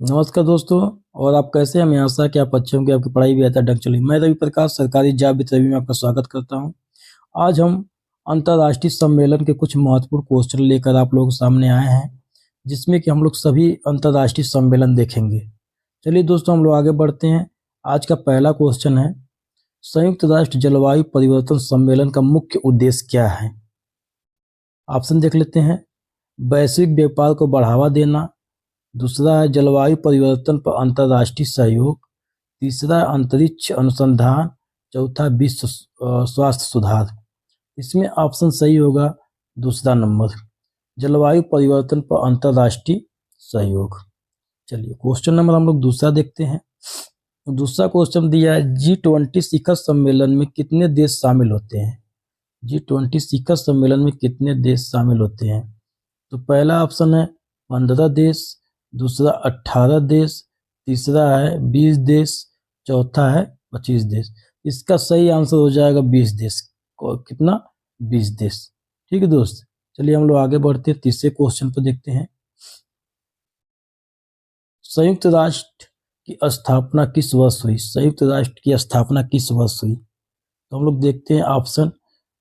नमस्कार दोस्तों। और आप कैसे हैं? मैं आशा है कि आप अच्छे होंगे, आपकी पढ़ाई भी बेहतर ढंग चली। मैं रवि प्रकाश सरकारी जॉब विद रवि में आपका स्वागत करता हूं। आज हम अंतर्राष्ट्रीय सम्मेलन के कुछ महत्वपूर्ण क्वेश्चन लेकर आप लोगों के सामने आए हैं, जिसमें कि हम लोग सभी अंतर्राष्ट्रीय सम्मेलन देखेंगे। चलिए दोस्तों, हम लोग आगे बढ़ते हैं। आज का पहला क्वेश्चन है, संयुक्त राष्ट्र जलवायु परिवर्तन सम्मेलन का मुख्य उद्देश्य क्या है? ऑप्शन देख लेते हैं। वैश्विक व्यापार को बढ़ावा देना, दूसरा है जलवायु परिवर्तन पर अंतर्राष्ट्रीय सहयोग, तीसरा अंतरिक्ष अनुसंधान, चौथा विश्व स्वास्थ्य सुधार। इसमें ऑप्शन सही होगा दूसरा नंबर, जलवायु परिवर्तन पर अंतर्राष्ट्रीय सहयोग। चलिए क्वेश्चन नंबर हम लोग दूसरा देखते हैं। दूसरा क्वेश्चन दिया है, G20 शिखर सम्मेलन में कितने देश शामिल होते हैं? G20 शिखर सम्मेलन में कितने देश शामिल होते हैं? तो पहला ऑप्शन है 15 देश, दूसरा 18 देश, तीसरा है 20 देश, चौथा है 25 देश। इसका सही आंसर हो जाएगा 20 देश। कितना? 20 देश। ठीक है दोस्त, चलिए हम लोग आगे बढ़ते हैं, तीसरे क्वेश्चन पर देखते हैं। संयुक्त राष्ट्र की स्थापना किस वर्ष हुई? संयुक्त राष्ट्र की स्थापना किस वर्ष हुई? तो हम लोग देखते हैं ऑप्शन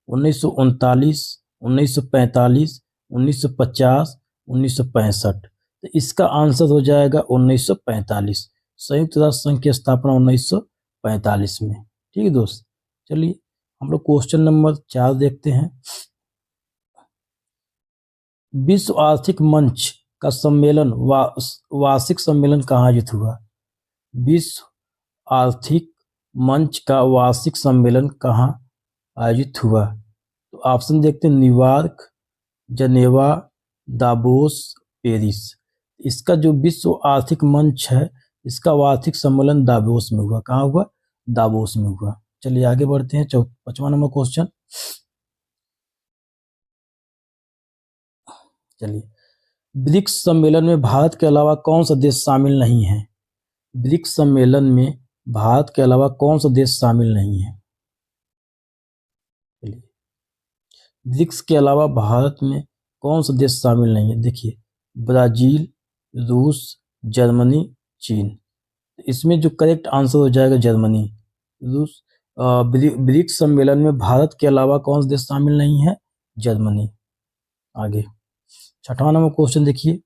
1939, 1945, 1950, 1965। तो इसका आंसर हो जाएगा 1945। संयुक्त राष्ट्र संघ की स्थापना 1945 में। ठीक है दोस्त, चलिए हम लोग क्वेश्चन नंबर 4 देखते हैं। विश्व आर्थिक मंच का सम्मेलन वार्षिक सम्मेलन कहाँ आयोजित हुआ? विश्व आर्थिक मंच का वार्षिक सम्मेलन कहाँ आयोजित हुआ? तो ऑप्शन देखते हैं, न्यूयॉर्क, जनेवा, दावोस, पेरिस। इसका जो विश्व आर्थिक मंच है, इसका वार्षिक सम्मेलन दावोस में हुआ। कहाँ हुआ? दावोस में हुआ। चलिए आगे बढ़ते हैं, 5वां नंबर क्वेश्चन। चलिए, ब्रिक्स सम्मेलन में भारत के अलावा कौन सा देश शामिल नहीं है? ब्रिक्स सम्मेलन में भारत के अलावा कौन सा देश शामिल नहीं है? चलिए, ब्रिक्स के अलावा भारत में कौन सा देश शामिल नहीं है? देखिए, ब्राजील, रूस, जर्मनी, चीन। इसमें जो करेक्ट आंसर हो जाएगा जर्मनी। रूस। ब्रिक्स सम्मेलन में भारत के अलावा कौन सा देश शामिल नहीं है? जर्मनी। आगे 6वां नंबर क्वेश्चन देखिए।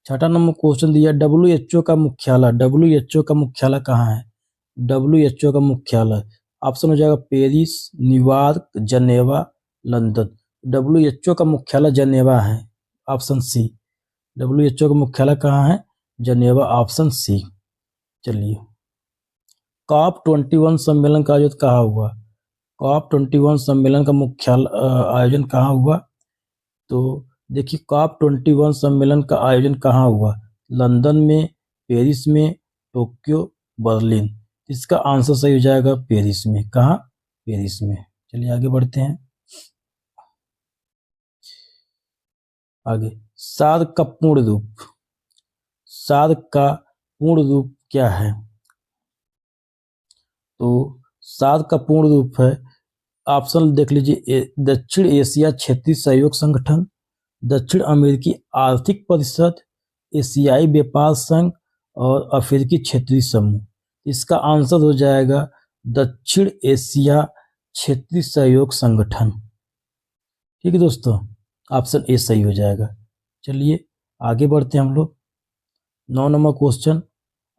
6वां नंबर क्वेश्चन दिया, WHO का मुख्यालय, WHO का मुख्यालय कहाँ है? WHO का मुख्यालय ऑप्शन हो जाएगा Paris, New York, Geneva, London. WHO का मुख्यालय जनेवा है, ऑप्शन सी। WHO का मुख्यालय कहाँ है? जनेवा, ऑप्शन सी। चलिए, COP21 सम्मेलन का आयोजन कहाँ हुआ? COP21 सम्मेलन का मुख्यालय आयोजन कहाँ हुआ? तो देखिए, COP21 सम्मेलन का आयोजन कहाँ हुआ? लंदन में, पेरिस में, टोक्यो, बर्लिन। इसका आंसर सही हो जाएगा पेरिस में। कहाँ? पेरिस में। चलिए आगे बढ़ते हैं। आगे, सार्क का पूर्ण रूप, सार्क का पूर्ण रूप क्या है? तो सार्क का पूर्ण रूप है, ऑप्शन देख लीजिए, दक्षिण एशिया क्षेत्रीय सहयोग संगठन, दक्षिण अमेरिकी आर्थिक परिषद, एशियाई व्यापार संघ और अफ्रीकी क्षेत्रीय समूह। इसका आंसर हो जाएगा दक्षिण एशिया क्षेत्रीय सहयोग संगठन। ठीक है दोस्तों, ऑप्शन ए सही हो जाएगा। चलिए आगे बढ़ते हैं हम लोग। 9 नंबर क्वेश्चन,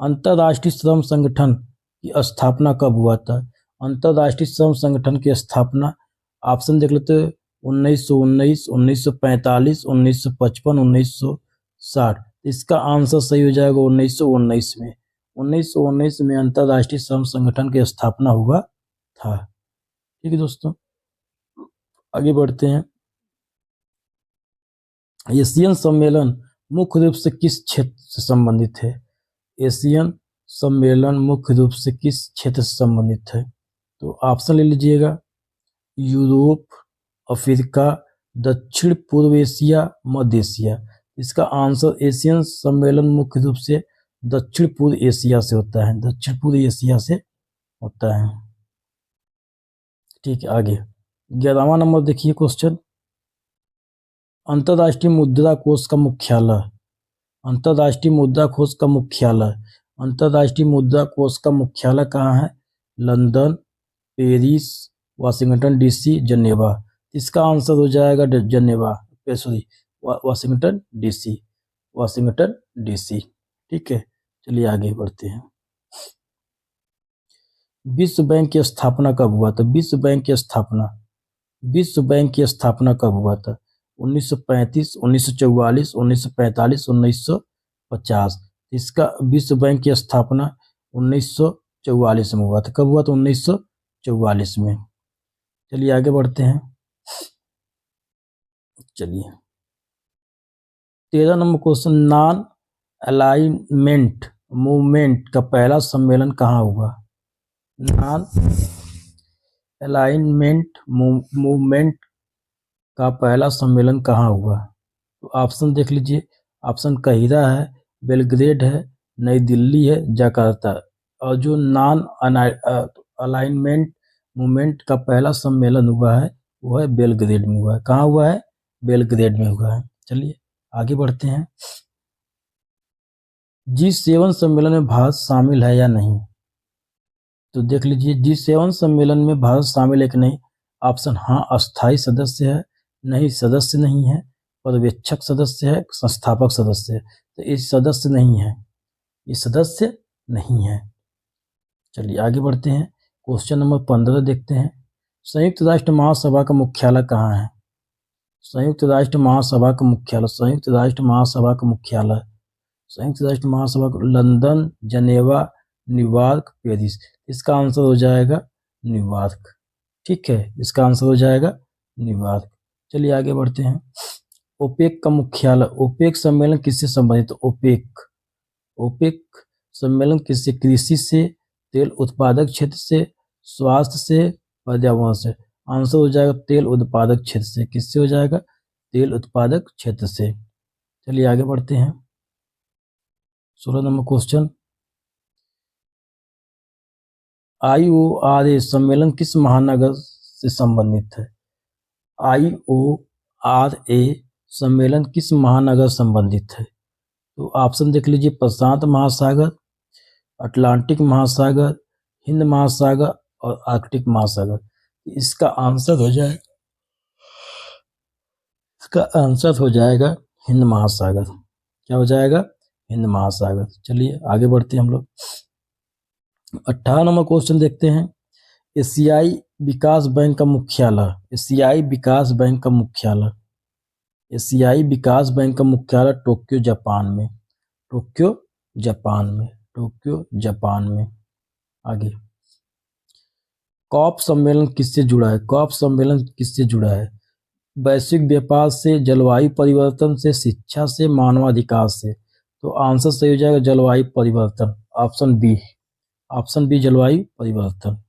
अंतर्राष्ट्रीय श्रम संगठन की स्थापना कब हुआ था? अंतर्राष्ट्रीय श्रम संगठन की स्थापना, ऑप्शन देख लेते हैं, 1919, 1945, 1955, 1960। इसका आंसर सही हो जाएगा 1919 में। 1919 में अंतर्राष्ट्रीय श्रम संगठन की स्थापना हुआ था। ठीक है दोस्तों, आगे बढ़ते हैं। एशियन सम्मेलन मुख्य रूप से किस क्षेत्र से संबंधित है? एशियन सम्मेलन मुख्य रूप से किस क्षेत्र से संबंधित है? तो ऑप्शन ले लीजिएगा, यूरोप, अफ्रीका, दक्षिण पूर्व एशिया, मध्य एशिया। इसका आंसर एशियन सम्मेलन मुख्य रूप से दक्षिण पूर्व एशिया से होता है, दक्षिण पूर्व एशिया से होता है। ठीक है, आगे 11वां नंबर देखिए क्वेश्चन, अंतर्राष्ट्रीय मुद्रा कोष का मुख्यालय, अंतर्राष्ट्रीय मुद्रा कोष का मुख्यालय, अंतर्राष्ट्रीय मुद्रा कोष का मुख्यालय कहाँ है? London, Paris, Washington DC, Geneva. इसका आंसर हो जाएगा Geneva, sorry Washington DC, Washington DC. ठीक है, चलिए आगे बढ़ते हैं। विश्व बैंक की स्थापना कब हुआ था? विश्व बैंक की स्थापना, विश्व बैंक की स्थापना कब हुआ था? 1935, 1944, 1945, 1950। इसका विश्व बैंक की स्थापना 1944 में हुआ था। कब हुआ था? 1944 में। चलिए आगे बढ़ते हैं। चलिए 13 number question, non alignment movement का पहला सम्मेलन कहाँ हुआ? नॉन अलाइनमेंट मूवमेंट का पहला सम्मेलन कहाँ हुआ? तो ऑप्शन देख लीजिए। ऑप्शन काहिरा है, बेलग्रेड है, नई दिल्ली है, जकार्ता। और जो नॉन अलाइनमेंट मूवमेंट का पहला सम्मेलन हुआ है वो है बेलग्रेड में हुआ है। कहाँ हुआ है? बेलग्रेड में हुआ है। चलिए आगे बढ़ते हैं। G7 सम्मेलन में भारत शामिल है या नहीं? तो देख लीजिए, G7 सम्मेलन में भारत शामिल है कि नहीं? ऑप्शन हाँ, अस्थायी सदस्य है, नहीं सदस्य नहीं है, पर्यवेक्षक सदस्य है, संस्थापक सदस्य है। तो ये सदस्य नहीं है, ये सदस्य नहीं है। चलिए आगे बढ़ते हैं। क्वेश्चन नंबर 15 देखते हैं। संयुक्त राष्ट्र महासभा का मुख्यालय कहाँ है? संयुक्त राष्ट्र महासभा का मुख्यालय, संयुक्त राष्ट्र महासभा का मुख्यालय, संयुक्त राष्ट्र महासभा लंदन, जनेवा, न्यूयॉर्क, पेरिस। इसका आंसर हो जाएगा न्यूयॉर्क। ठीक है, इसका आंसर हो जाएगा न्यूयॉर्क। चलिए आगे बढ़ते हैं। ओपेक का मुख्यालय, ओपेक सम्मेलन किससे संबंधित? ओपेक, ओपेक सम्मेलन किससे? कृषि से, तेल उत्पादक क्षेत्र से, स्वास्थ्य से, पर्यावरण से। आंसर हो जाएगा तेल उत्पादक क्षेत्र से। किससे हो जाएगा? तेल उत्पादक क्षेत्र से। चलिए आगे बढ़ते हैं। 16 नंबर क्वेश्चन, IORA सम्मेलन किस महानगर से संबंधित है? IORA सम्मेलन किस महानगर संबंधित है? तो ऑप्शन देख लीजिए। प्रशांत महासागर, अटलांटिक महासागर, हिंद महासागर और आर्कटिक महासागर। इसका आंसर हो जाए, इसका आंसर हो जाएगा हिंद महासागर। क्या हो जाएगा? हिंद महासागर। चलिए आगे बढ़ते हैं हम लोग। 18 नंबर क्वेश्चन देखते हैं। एशियाई विकास बैंक का मुख्यालय, एशियाई विकास बैंक का मुख्यालय, एशियाई विकास बैंक का मुख्यालय टोक्यो जापान में, टोक्यो जापान में, टोक्यो जापान में। आगे, कॉप सम्मेलन किससे जुड़ा है? कॉप सम्मेलन किससे जुड़ा है? वैश्विक व्यापार से, जलवायु परिवर्तन से, शिक्षा से, मानवाधिकार से। तो आंसर सही हो जाएगा जलवायु परिवर्तन, ऑप्शन बी, ऑप्शन बी जलवायु परिवर्तन।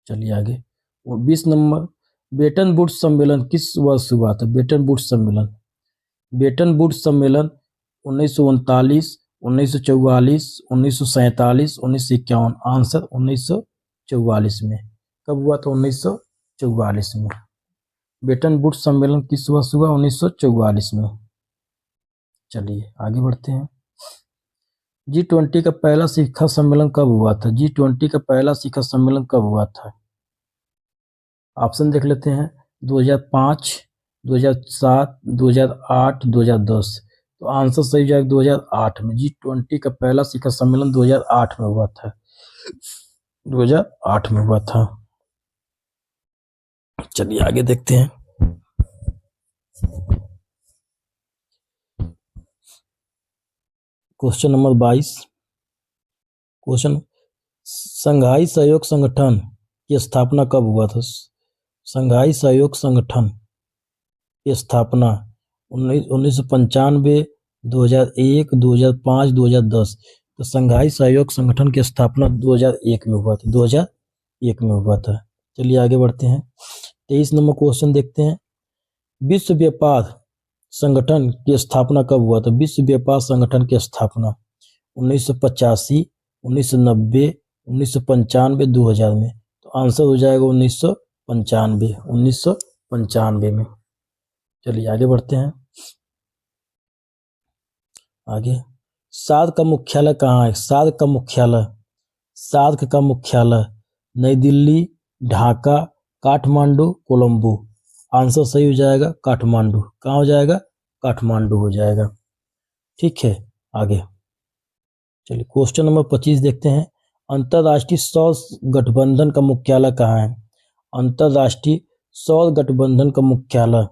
चलिए आगे। 20 नंबर, ब्रेटन वुड्स सम्मेलन किस वर्ष हुआ था? ब्रेटन वुड्स सम्मेलन, ब्रेटन वुड्स सम्मेलन 1939, 1944, 1947, 1951। आंसर 1944 में। कब हुआ था? 1944 में। ब्रेटन वुड्स सम्मेलन किस वर्ष हुआ? 1944 में। चलिए आगे बढ़ते हैं। G20 का पहला शिखर सम्मेलन कब हुआ था? G20 का पहला शिखर सम्मेलन कब हुआ था? ऑप्शन देख लेते हैं। 2005, 2007, 2008, 2010। तो आंसर सही हो जाएगा 2008 में। G20 का पहला शिखर सम्मेलन 2008 में हुआ था, 2008 में हुआ था। चलिए आगे देखते हैं। Question number 22। क्वेश्चन, संघाई सहयोग संगठन की स्थापना कब हुआ था? संघाई सहयोग संगठन की स्थापना 1995, 2001, 2005, 2010। तो संघाई सहयोग संगठन की स्थापना 2001 में हुआ था, 2001 में हुआ था। चलिए आगे बढ़ते हैं। 23 नंबर क्वेश्चन देखते हैं। विश्व व्यापार संगठन की स्थापना कब हुआ था? विश्व व्यापार संगठन की स्थापना 1985, 1990, 1995, 2000 में। तो आंसर हो जाएगा 1995, 1995 में। चलिए आगे बढ़ते हैं। आगे, सार्क का मुख्यालय कहाँ है? सार्क का मुख्यालय नई दिल्ली, ढाका, काठमांडू, कोलंबो। आंसर सही हो जाएगा काठमांडू। कहाँ हो जाएगा? काठमांडू हो जाएगा। ठीक है, आगे चलिए क्वेश्चन नंबर 25 देखते हैं। अंतर्राष्ट्रीय सौर गठबंधन का मुख्यालय कहाँ है? अंतर्राष्ट्रीय सौर गठबंधन का मुख्यालय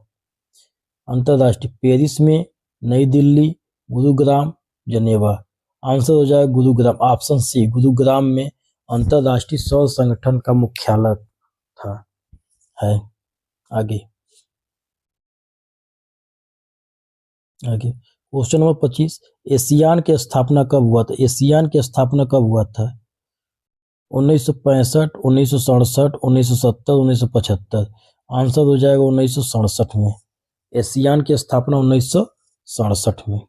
अंतर्राष्ट्रीय पेरिस में, नई दिल्ली, गुरुग्राम, जनेवा। आंसर हो जाएगा गुरुग्राम। ऑप्शन सी, गुरुग्राम में अंतर्राष्ट्रीय सौर संगठन का मुख्यालय था है। आगे क्वेश्चन नंबर 25, एशियान की स्थापना कब हुआ था? एशियान की स्थापना कब हुआ था? 1965, 1967, 1970, 1975। आंसर हो जाएगा 1967 में। एशियान की स्थापना 1967 में।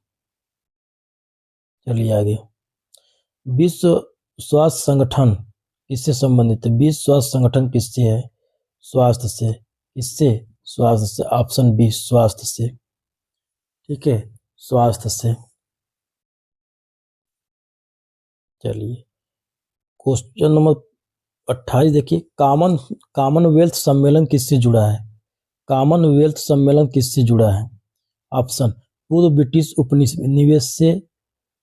चलिए आगे, विश्व स्वास्थ्य संगठन किससे संबंधित है? विश्व स्वास्थ्य संगठन किससे है? स्वास्थ्य से। किससे? स्वास्थ्य से। ऑप्शन बी, स्वास्थ्य से। ठीक है, स्वास्थ्य से। चलिए क्वेश्चन नंबर 28 देखिए, कॉमनवेल्थ सम्मेलन किससे जुड़ा है? कॉमनवेल्थ सम्मेलन किससे जुड़ा है? ऑप्शन, पूर्व ब्रिटिश उपनिवेश से,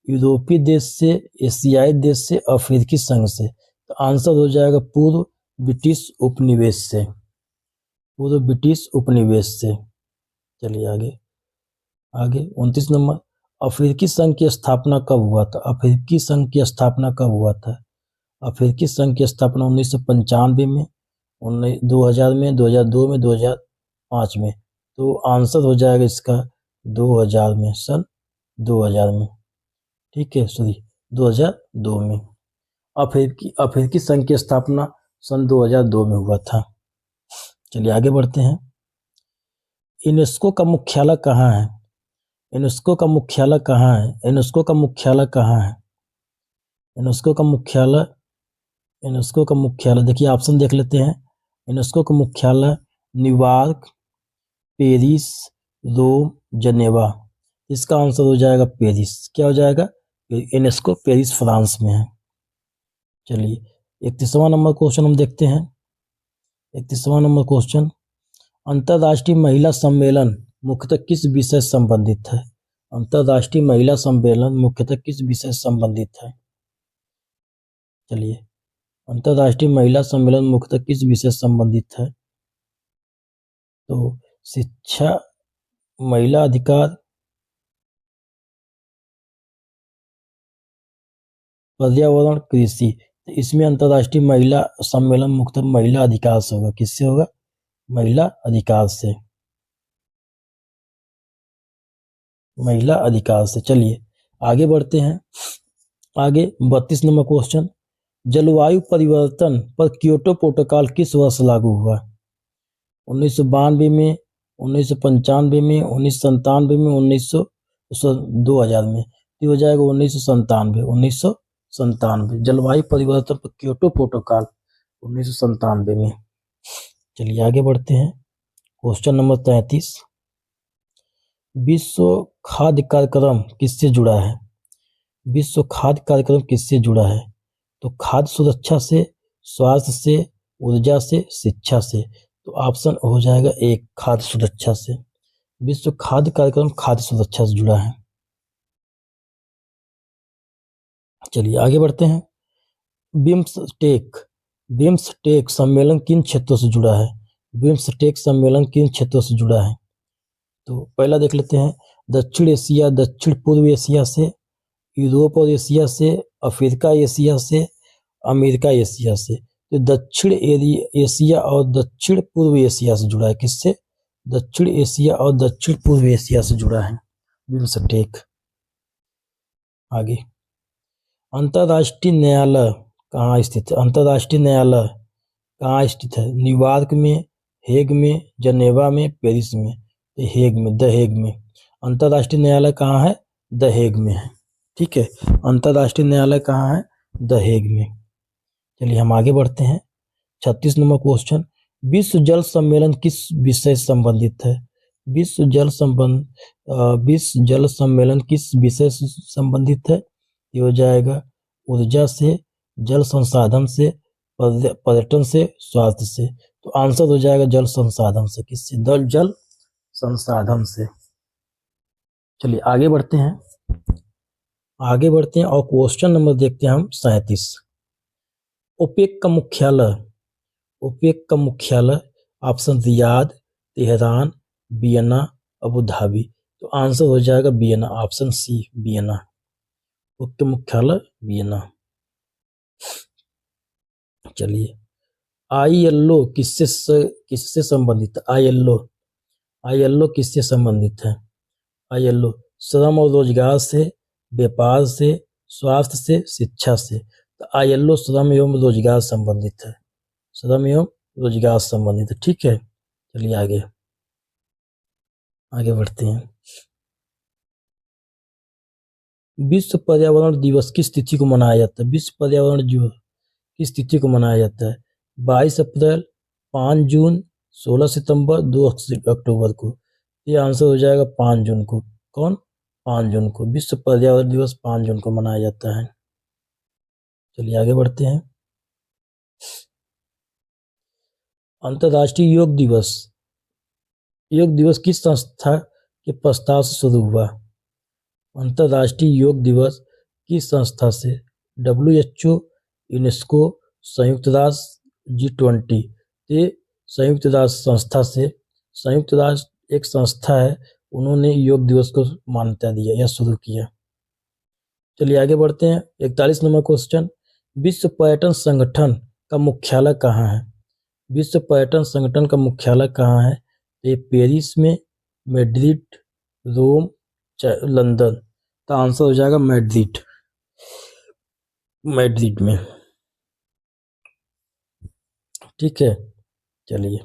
यूरोपीय देश से, एशियाई देश से, अफ्रीकी संघ से। तो आंसर हो जाएगा पूर्व ब्रिटिश उपनिवेश से। पूर्व ब्रिटिश उपनिवेश से। चलिए आगे 29 नंबर, अफ्रीकी संघ की स्थापना कब हुआ था? अफ्रीकी संघ की स्थापना कब हुआ था? अफ्रीकी संघ की स्थापना 1995 में, 2000 में, 2002 में, 2005 में। तो आंसर हो जाएगा इसका 2000 में, सन 2000 में। ठीक है, सॉरी 2002 में। अफ्रीकी संघ की स्थापना सन 2002 में हुआ था। चलिए आगे बढ़ते हैं। यूनेस्को का मुख्यालय कहाँ है? यूनेस्को का मुख्यालय कहाँ है? यूनेस्को का मुख्यालय कहाँ है? यूनेस्को का मुख्यालय देखिए, ऑप्शन देख लेते हैं। यूनेस्को का मुख्यालय न्यूयॉर्क, पेरिस, रोम, जनेवा। इसका आंसर हो जाएगा पेरिस। क्या हो जाएगा? यूनेस्को पेरिस फ्रांस में है। चलिए 31वां नंबर क्वेश्चन हम देखते हैं। 31वां नंबर क्वेश्चन, अंतर्राष्ट्रीय महिला सम्मेलन मुख्यतः किस विषय से संबंधित है? अंतर्राष्ट्रीय महिला सम्मेलन मुख्यतः किस विषय से संबंधित है? चलिए, अंतर्राष्ट्रीय महिला सम्मेलन मुख्यतः किस विषय से संबंधित है? तो शिक्षा, महिला अधिकार, पर्यावरण, कृषि। तो इसमें अंतर्राष्ट्रीय महिला सम्मेलन मुख्यतः महिला अधिकार से होगा। किससे होगा? महिला अधिकार से। महिला अधिकार से। चलिए आगे बढ़ते हैं। आगे 32 नंबर क्वेश्चन, जलवायु परिवर्तन पर क्योटो प्रोटोकॉल किस वर्ष लागू हुआ? 1992 में, 1995 में, 1997 में, 2000 में। ये हो जाएगा 1997। 1997 जलवायु परिवर्तन पर क्योटो प्रोटोकॉल 1997 में। चलिए आगे बढ़ते हैं। क्वेश्चन नंबर 33, विश्व खाद्य कार्यक्रम किससे जुड़ा है? विश्व खाद्य कार्यक्रम किससे जुड़ा है? तो खाद्य सुरक्षा से, स्वास्थ्य से, ऊर्जा से, शिक्षा से। तो ऑप्शन हो जाएगा एक, खाद्य सुरक्षा से। विश्व खाद्य कार्यक्रम खाद्य सुरक्षा से जुड़ा है। चलिए आगे बढ़ते हैं। बिम्सटेक सम्मेलन किन क्षेत्रों से जुड़ा है? बिम्सटेक सम्मेलन किन क्षेत्रों से जुड़ा है? तो पहला देख लेते हैं, दक्षिण एशिया, दक्षिण पूर्व एशिया से, यूरोप और एशिया से, अफ्रीका एशिया से, अमेरिका एशिया से। तो दक्षिण एशिया और दक्षिण पूर्व एशिया से जुड़ा है। किससे? दक्षिण एशिया और दक्षिण पूर्व एशिया से जुड़ा है बिम्सटेक। आगे, अंतर्राष्ट्रीय न्यायालय कहाँ स्थित है? अंतर्राष्ट्रीय न्यायालय कहाँ स्थित है? न्यूयॉर्क में, हेग में, जनेवा में, पेरिस में। हेग में, द हेग में। अंतर्राष्ट्रीय न्यायालय कहाँ है? द हेग में है। ठीक है, अंतर्राष्ट्रीय न्यायालय कहाँ है? द हेग में। चलिए हम आगे बढ़ते हैं। 36 नंबर क्वेश्चन, विश्व जल सम्मेलन किस विषय से संबंधित है? विश्व जल सम्मेलन किस विषय से संबंधित है? ये हो जाएगा ऊर्जा से, जल संसाधन से, पर्यटन से, स्वास्थ्य से। तो आंसर हो जाएगा जल संसाधन से। किससे? जल संसाधन से। चलिए आगे बढ़ते हैं और क्वेश्चन नंबर देखते हैं हम 37। ओपेक का मुख्यालय option Riyadh, Tehran, Vienna, Abu Dhabi. तो आंसर हो जाएगा Vienna, option C Vienna. OPEC का मुख्यालय वियना। चलिए आईएलओ किससे संबंधित है? आईएलओ किससे संबंधित है? आईएलओ श्रम और रोजगार से, व्यापार से, स्वास्थ्य से, शिक्षा से। तो आईएलओ श्रम एवं रोजगार संबंधित है। श्रम एवं रोजगार संबंधित है। ठीक है, चलिए आगे बढ़ते हैं। विश्व पर्यावरण दिवस किस तिथि को मनाया जाता है? विश्व पर्यावरण दिवस किस तिथि को मनाया जाता है? 22 अप्रैल, 5 जून, 16 सितंबर, 2 अक्टूबर को। ये आंसर हो जाएगा 5 जून को। कौन? 5 जून को। विश्व पर्यावरण दिवस 5 जून को मनाया जाता है। चलिए आगे बढ़ते हैं। अंतर्राष्ट्रीय योग दिवस किस संस्था के प्रस्ताव से शुरू हुआ? अंतर्राष्ट्रीय योग दिवस किस संस्था से? WHO, यूनेस्को, संयुक्त राष्ट्र, G20। ये संयुक्त राष्ट्र संस्था से। संयुक्त राष्ट्र एक संस्था है, उन्होंने योग दिवस को मान्यता दिया या शुरू किया। चलिए आगे बढ़ते हैं। 41 नंबर क्वेश्चन। विश्व पर्यटन संगठन का मुख्यालय कहाँ है? विश्व पर्यटन संगठन का मुख्यालय कहाँ है? ये पेरिस में, मैड्रिड, रोम, लंदन। तो आंसर हो जाएगा मैड्रिड में। ठीक है, चलिए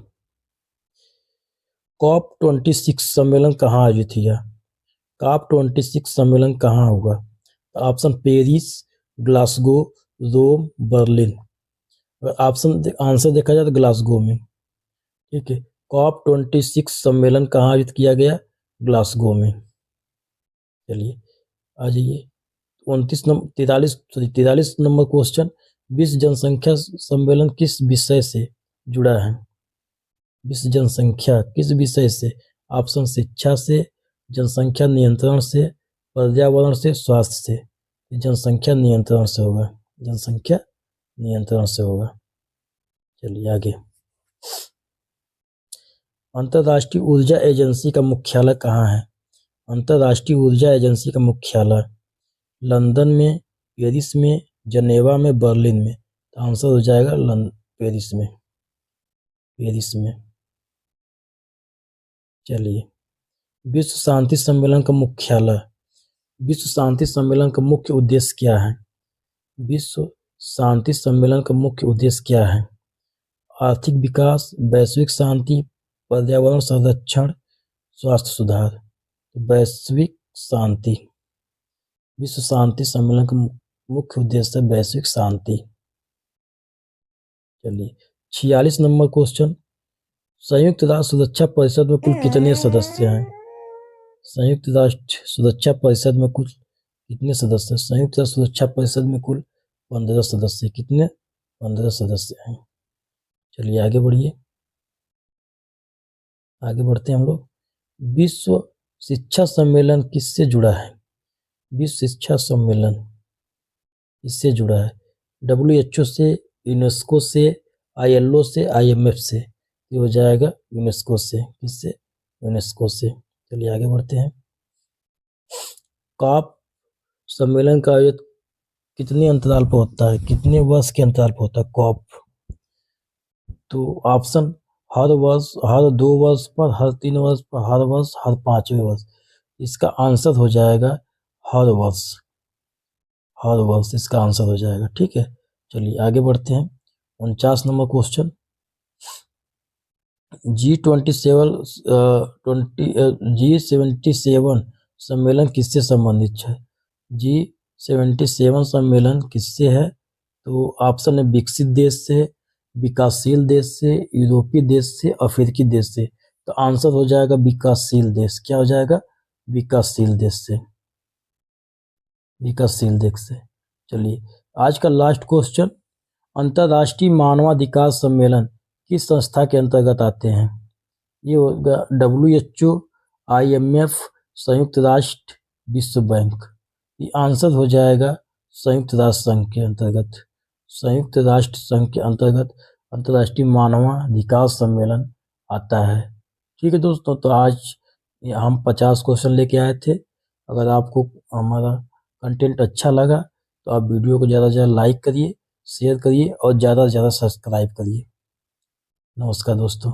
COP26 सम्मेलन कहाँ आयोजित हुआ? COP26 सम्मेलन कहाँ हुआ? ऑप्शन पेरिस, ग्लासगो, रोम, बर्लिन। आंसर देखा जाए तो ग्लासगो में। ठीक है, COP26 सम्मेलन कहाँ आयोजित किया गया? ग्लासगो में। चलिए आ जाइए 43 नंबर क्वेश्चन। विश्व जनसंख्या सम्मेलन किस विषय से जुड़ा है? विश्व जनसंख्या किस विषय से? ऑप्शन शिक्षा से, जनसंख्या नियंत्रण से, पर्यावरण से, स्वास्थ्य से। जनसंख्या नियंत्रण से होगा। चलिए आगे। अंतर्राष्ट्रीय ऊर्जा एजेंसी का मुख्यालय कहाँ है? अंतर्राष्ट्रीय ऊर्जा एजेंसी का मुख्यालय लंदन में, पेरिस में, जनेवा में, बर्लिन में। तो आंसर हो जाएगा पेरिस में। चलिए विश्व शांति सम्मेलन का मुख्य उद्देश्य क्या है? विश्व शांति सम्मेलन का मुख्य उद्देश्य क्या है? आर्थिक विकास, वैश्विक शांति, पर्यावरण संरक्षण, स्वास्थ्य सुधार। वैश्विक शांति। विश्व शांति सम्मेलन का मुख्य उद्देश्य है वैश्विक शांति। चलिए 46 नंबर क्वेश्चन। संयुक्त राष्ट्र सुरक्षा परिषद में कुल कितने सदस्य हैं? संयुक्त राष्ट्र सुरक्षा परिषद में कुल कितने सदस्य? संयुक्त राष्ट्र सुरक्षा परिषद में कुल 15 सदस्य। कितने? 15 सदस्य हैं। चलिए आगे बढ़ते हैं हम लोग। विश्व शिक्षा सम्मेलन किससे जुड़ा है? विश्व शिक्षा सम्मेलन इससे जुड़ा है WHO से, यूनेस्को से, ILO से, IMF से। ये हो जाएगा यूनेस्को से। किससे? यूनेस्को से। चलिए आगे बढ़ते हैं। COP सम्मेलन का आयोजन कितने अंतराल पर होता है? कितने वर्ष के अंतराल पर होता है COP? तो ऑप्शन हर वर्ष, हर 2 वर्ष पर, हर 3 वर्ष पर, हर वर्ष, हर 5वें वर्ष। इसका आंसर हो जाएगा हर वर्ष इसका आंसर हो जाएगा। ठीक है, चलिए आगे बढ़ते हैं। 49 नंबर क्वेश्चन। G77 सम्मेलन किससे संबंधित है? G77 सम्मेलन किससे है? तो ऑप्शन है विकसित देश से, विकासशील देश से, यूरोपीय देश से, अफ्रीकी देश से। तो आंसर हो जाएगा विकासशील देश। क्या हो जाएगा? विकासशील देश से, विकासशील देश से। चलिए आज का लास्ट क्वेश्चन, अंतर्राष्ट्रीय मानवाधिकार सम्मेलन किस संस्था के अंतर्गत आते हैं? ये होगा WHO, IMF, संयुक्त राष्ट्र, विश्व बैंक। ये आंसर हो जाएगा संयुक्त राष्ट्र संघ के अंतर्गत, संयुक्त राष्ट्र संघ के अंतर्गत अंतर्राष्ट्रीय मानवाधिकार सम्मेलन आता है। ठीक है दोस्तों, तो आज हम 50 क्वेश्चन लेके आए थे। अगर आपको हमारा कंटेंट अच्छा लगा तो आप वीडियो को ज़्यादा से ज़्यादा लाइक करिए, शेयर करिए और ज़्यादा से ज़्यादा सब्सक्राइब करिए। नमस्कार दोस्तों।